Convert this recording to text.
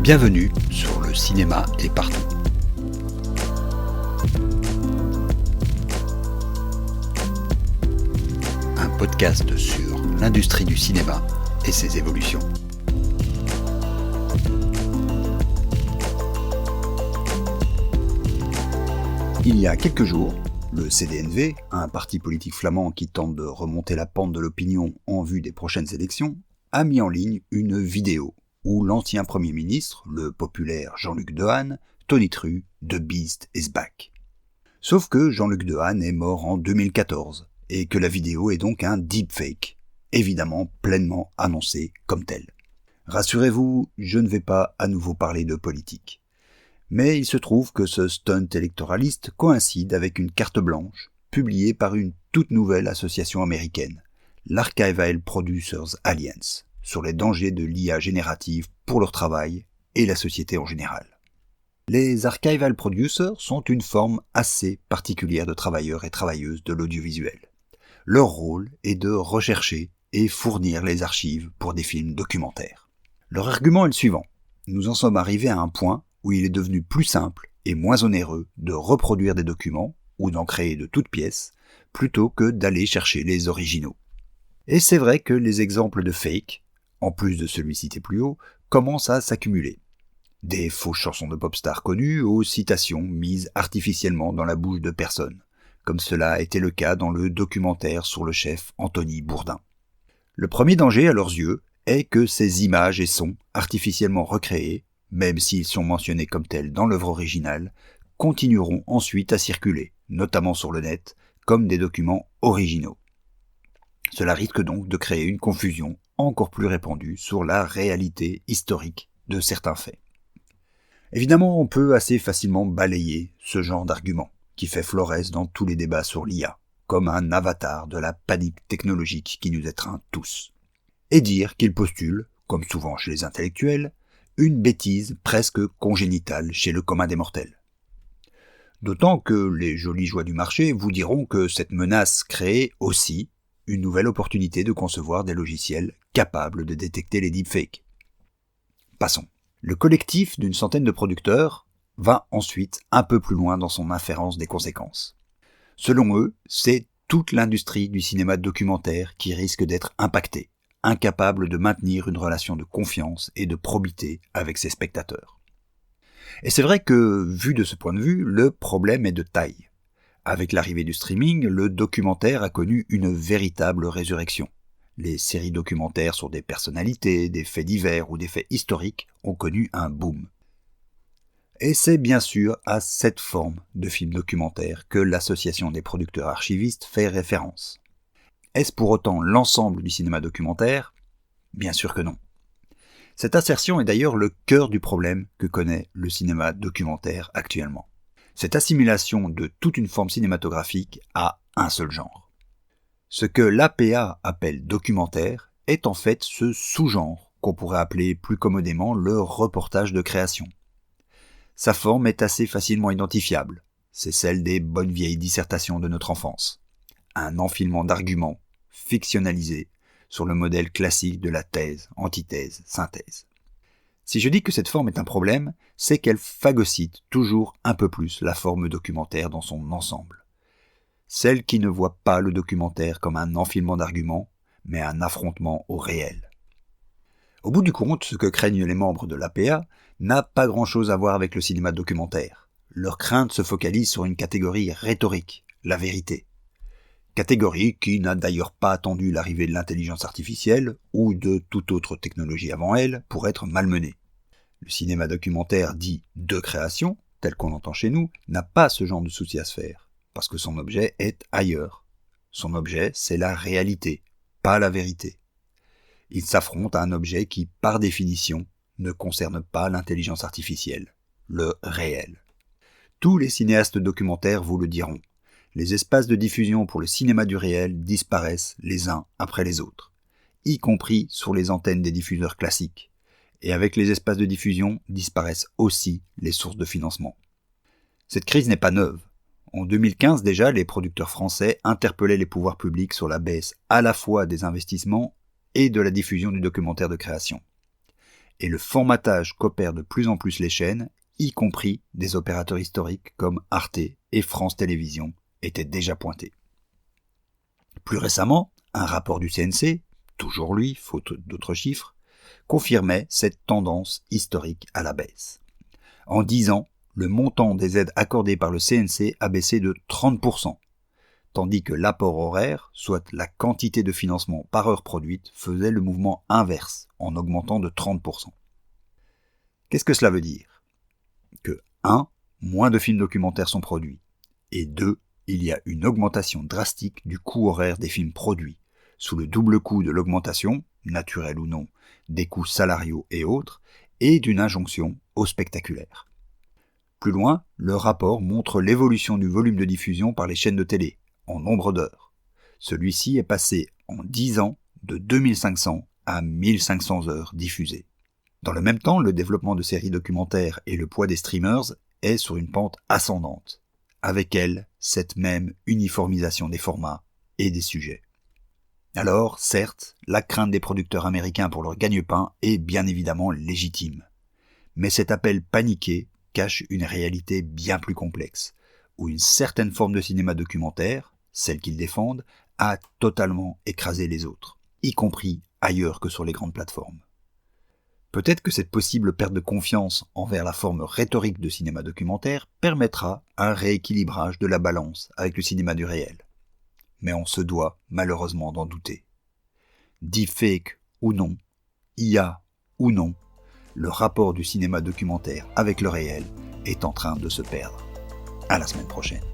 Bienvenue sur Le cinéma est partout. Un podcast sur l'industrie du cinéma et ses évolutions. Il y a quelques jours, le CD&V, un parti politique flamand qui tente de remonter la pente de l'opinion en vue des prochaines élections, a mis en ligne une vidéo où l'ancien Premier ministre, le populaire Jean-Luc Dehaene, tonitru « The Beast is back ». Sauf que Jean-Luc Dehaene est mort en 2014 et que la vidéo est donc un deepfake, évidemment pleinement annoncé comme tel. Rassurez-vous, je ne vais pas à nouveau parler de politique. Mais il se trouve que ce stunt électoraliste coïncide avec une carte blanche publiée par une toute nouvelle association américaine, l'Archival Producers Alliance, sur les dangers de l'IA générative pour leur travail et la société en général. Les Archival Producers sont une forme assez particulière de travailleurs et travailleuses de l'audiovisuel. Leur rôle est de rechercher et fournir les archives pour des films documentaires. Leur argument est le suivant. Nous en sommes arrivés à un point où il est devenu plus simple et moins onéreux de reproduire des documents ou d'en créer de toutes pièces plutôt que d'aller chercher les originaux. Et c'est vrai que les exemples de fake, en plus de celui cité plus haut, commencent à s'accumuler. Des fausses chansons de pop stars connues aux citations mises artificiellement dans la bouche de personnes, comme cela a été le cas dans le documentaire sur le chef Anthony Bourdain. Le premier danger à leurs yeux est que ces images et sons artificiellement recréés, même s'ils sont mentionnés comme tels dans l'œuvre originale, continueront ensuite à circuler, notamment sur le net, comme des documents originaux. Cela risque donc de créer une confusion encore plus répandue sur la réalité historique de certains faits. Évidemment, on peut assez facilement balayer ce genre d'argument, qui fait florès dans tous les débats sur l'IA, comme un avatar de la panique technologique qui nous étreint tous, et dire qu'il postule, comme souvent chez les intellectuels, une bêtise presque congénitale chez le commun des mortels. D'autant que les jolies joies du marché vous diront que cette menace crée aussi une nouvelle opportunité de concevoir des logiciels capables de détecter les deepfakes. Passons. Le collectif d'une centaine de producteurs va ensuite un peu plus loin dans son inférence des conséquences. Selon eux, c'est toute l'industrie du cinéma documentaire qui risque d'être impactée, incapable de maintenir une relation de confiance et de probité avec ses spectateurs. Et c'est vrai que, vu de ce point de vue, le problème est de taille. Avec l'arrivée du streaming, le documentaire a connu une véritable résurrection. Les séries documentaires sur des personnalités, des faits divers ou des faits historiques ont connu un boom. Et c'est bien sûr à cette forme de film documentaire que l'Association des producteurs archivistes fait référence. Est-ce pour autant l'ensemble du cinéma documentaire ? Bien sûr que non. Cette assertion est d'ailleurs le cœur du problème que connaît le cinéma documentaire actuellement. Cette assimilation de toute une forme cinématographique à un seul genre. Ce que l'APA appelle documentaire est en fait ce sous-genre qu'on pourrait appeler plus commodément le reportage de création. Sa forme est assez facilement identifiable, c'est celle des bonnes vieilles dissertations de notre enfance. Un enfilement d'arguments fictionnalisés sur le modèle classique de la thèse, antithèse, synthèse. Si je dis que cette forme est un problème, c'est qu'elle phagocyte toujours un peu plus la forme documentaire dans son ensemble. Celle qui ne voit pas le documentaire comme un enfilement d'arguments, mais un affrontement au réel. Au bout du compte, ce que craignent les membres de l'APA n'a pas grand-chose à voir avec le cinéma documentaire. Leur crainte se focalise sur une catégorie rhétorique, la vérité. Catégorie qui n'a d'ailleurs pas attendu l'arrivée de l'intelligence artificielle ou de toute autre technologie avant elle pour être malmenée. Le cinéma documentaire dit de création, tel qu'on l'entend chez nous, n'a pas ce genre de souci à se faire, parce que son objet est ailleurs. Son objet, c'est la réalité, pas la vérité. Il s'affronte à un objet qui, par définition, ne concerne pas l'intelligence artificielle, le réel. Tous les cinéastes documentaires vous le diront. Les espaces de diffusion pour le cinéma du réel disparaissent les uns après les autres, y compris sur les antennes des diffuseurs classiques. Et avec les espaces de diffusion disparaissent aussi les sources de financement. Cette crise n'est pas neuve. En 2015 déjà, les producteurs français interpellaient les pouvoirs publics sur la baisse à la fois des investissements et de la diffusion du documentaire de création. et le formatage qu'opèrent de plus en plus les chaînes, y compris des opérateurs historiques comme Arte et France Télévisions, étaient déjà pointés. Plus récemment, un rapport du CNC, toujours lui, faute d'autres chiffres, confirmait cette tendance historique à la baisse. En 10 ans, le montant des aides accordées par le CNC a baissé de 30%, tandis que l'apport horaire, soit la quantité de financement par heure produite, faisait le mouvement inverse, en augmentant de 30%. Qu'est-ce que cela veut dire ? Que 1. Moins de films documentaires sont produits, et 2. Il y a une augmentation drastique du coût horaire des films produits, sous le double coup de l'augmentation, naturelle ou non, des coûts salariaux et autres, et d'une injonction au spectaculaire. Plus loin, le rapport montre l'évolution du volume de diffusion par les chaînes de télé, en nombre d'heures. Celui-ci est passé en 10 ans de 2500 à 1500 heures diffusées. Dans le même temps, le développement de séries documentaires et le poids des streamers est sur une pente ascendante. Avec elle, cette même uniformisation des formats et des sujets. Alors, certes, la crainte des producteurs américains pour leur gagne-pain est bien évidemment légitime. Mais cet appel paniqué cache une réalité bien plus complexe, où une certaine forme de cinéma documentaire, celle qu'ils défendent, a totalement écrasé les autres, y compris ailleurs que sur les grandes plateformes. Peut-être que cette possible perte de confiance envers la forme rhétorique de cinéma documentaire permettra un rééquilibrage de la balance avec le cinéma du réel. Mais on se doit malheureusement d'en douter. Deepfake ou non, IA ou non, le rapport du cinéma documentaire avec le réel est en train de se perdre. À la semaine prochaine.